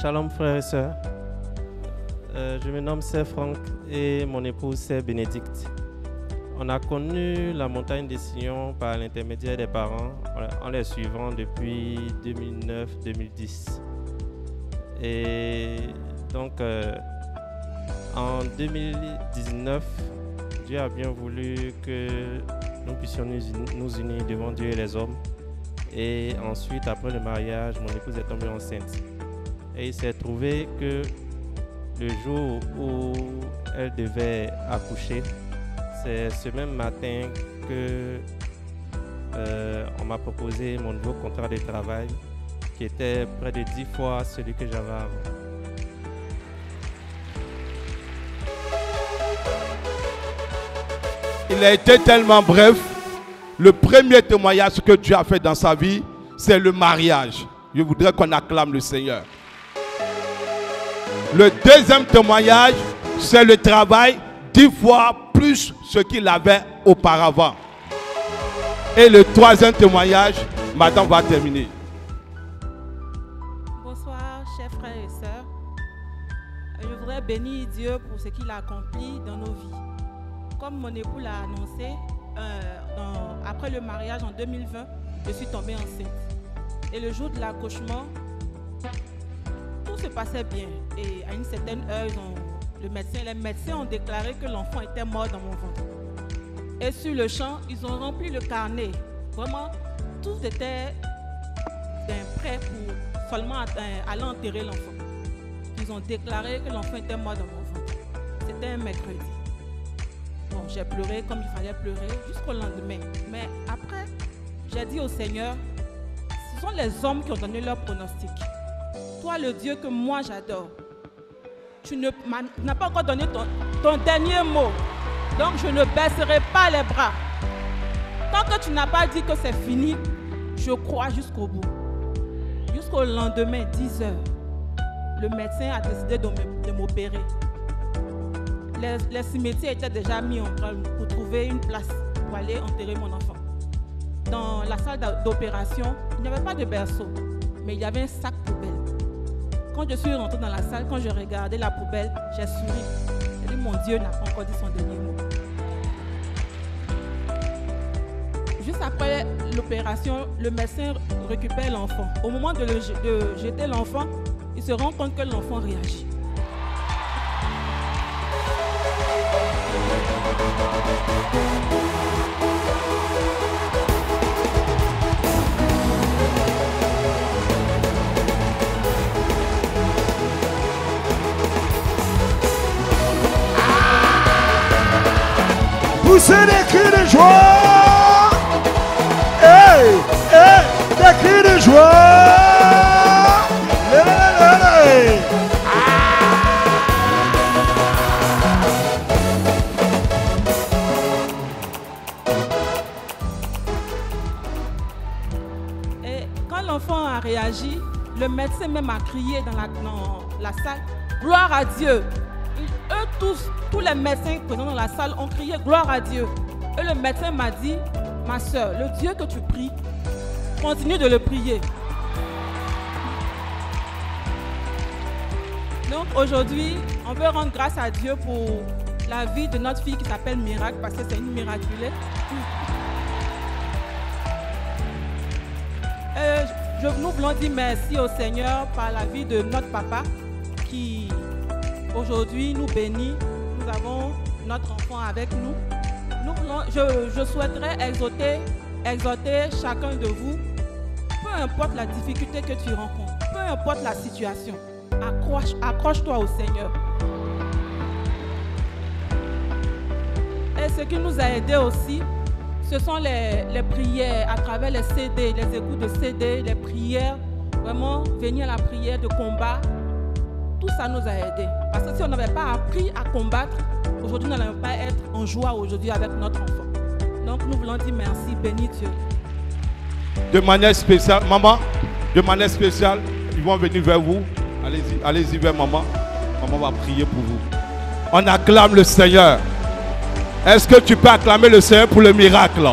Shalom frères et sœurs. Je me nomme Sir Franck et mon épouse Sir Bénédicte. On a connu la montagne des Sillons par l'intermédiaire des parents en les suivant depuis 2009-2010. Et donc en 2019, Dieu a bien voulu que nous puissions nous unir devant Dieu et les hommes. Et ensuite, après le mariage, mon épouse est tombée enceinte. Et il s'est trouvé que le jour où elle devait accoucher, c'est ce même matin que on m'a proposé mon nouveau contrat de travail qui était près de 10 fois celui que j'avais avant. Il a été tellement bref. Le premier témoignage que Dieu a fait dans sa vie, c'est le mariage. Je voudrais qu'on acclame le Seigneur. Le deuxième témoignage, c'est le travail 10 fois plus ce qu'il avait auparavant. Et le troisième témoignage, madame va terminer. Bonsoir, chers frères et sœurs. Je voudrais bénir Dieu pour ce qu'il a accompli dans nos vies. Comme mon époux l'a annoncé, après le mariage en 2020, je suis tombée enceinte. Et le jour de l'accouchement, tout se passait bien. Et à une certaine heure, les médecins ont déclaré que l'enfant était mort dans mon ventre. Et sur le champ, ils ont rempli le carnet. Vraiment, tout était prêt pour seulement aller enterrer l'enfant. Ils ont déclaré que l'enfant était mort dans mon ventre. C'était un mercredi. Bon, j'ai pleuré comme il fallait pleurer jusqu'au lendemain. Mais après, j'ai dit au Seigneur, ce sont les hommes qui ont donné leur pronostic. Toi, le Dieu que moi j'adore, tu n'as pas encore donné ton dernier mot. Donc je ne baisserai pas les bras. Tant que tu n'as pas dit que c'est fini, je crois jusqu'au bout. Jusqu'au lendemain, 10 heures, le médecin a décidé de m'opérer. Les cimetières étaient déjà mis en train pour trouver une place pour aller enterrer mon enfant. Dans la salle d'opération, il n'y avait pas de berceau, mais il y avait un sac poubelle. Quand je suis rentrée dans la salle, quand je regardais la poubelle, j'ai souri. J'ai dit, mon Dieu n'a pas encore dit son dernier mot. Juste après l'opération, le médecin récupère l'enfant. Au moment de jeter l'enfant, il se rend compte que l'enfant réagit. Poussez des cris de joie. Hey, hey, des cris de joie. Hey. Et quand l'enfant a réagi, le médecin même a crié dans la salle, gloire à Dieu. Eux tous les médecins présents dans la salle ont crié gloire à Dieu. Et le médecin m'a dit, ma soeur, le Dieu que tu pries, continue de le prier. Donc aujourd'hui, on veut rendre grâce à Dieu pour la vie de notre fille qui s'appelle Miracle, parce que c'est une miraculée. Nous voulons dire merci au Seigneur par la vie de notre papa qui aujourd'hui nous bénit. Nous avons notre enfant avec nous. Je souhaiterais exhorter chacun de vous, peu importe la difficulté que tu rencontres, peu importe la situation, accroche-toi au Seigneur. Et ce qui nous a aidés aussi, ce sont les prières à travers les CD, les écoutes de CD, les prières, vraiment venir à la prière de combat. Tout ça nous a aidés. Parce que si on n'avait pas appris à combattre, aujourd'hui nous n'allons pas être en joie aujourd'hui avec notre enfant. Donc nous voulons dire merci, bénis Dieu. De manière spéciale, maman, de manière spéciale, ils vont venir vers vous. Allez-y, allez-y vers maman. Maman va prier pour vous. On acclame le Seigneur. Est-ce que tu peux acclamer le Seigneur pour le miracle?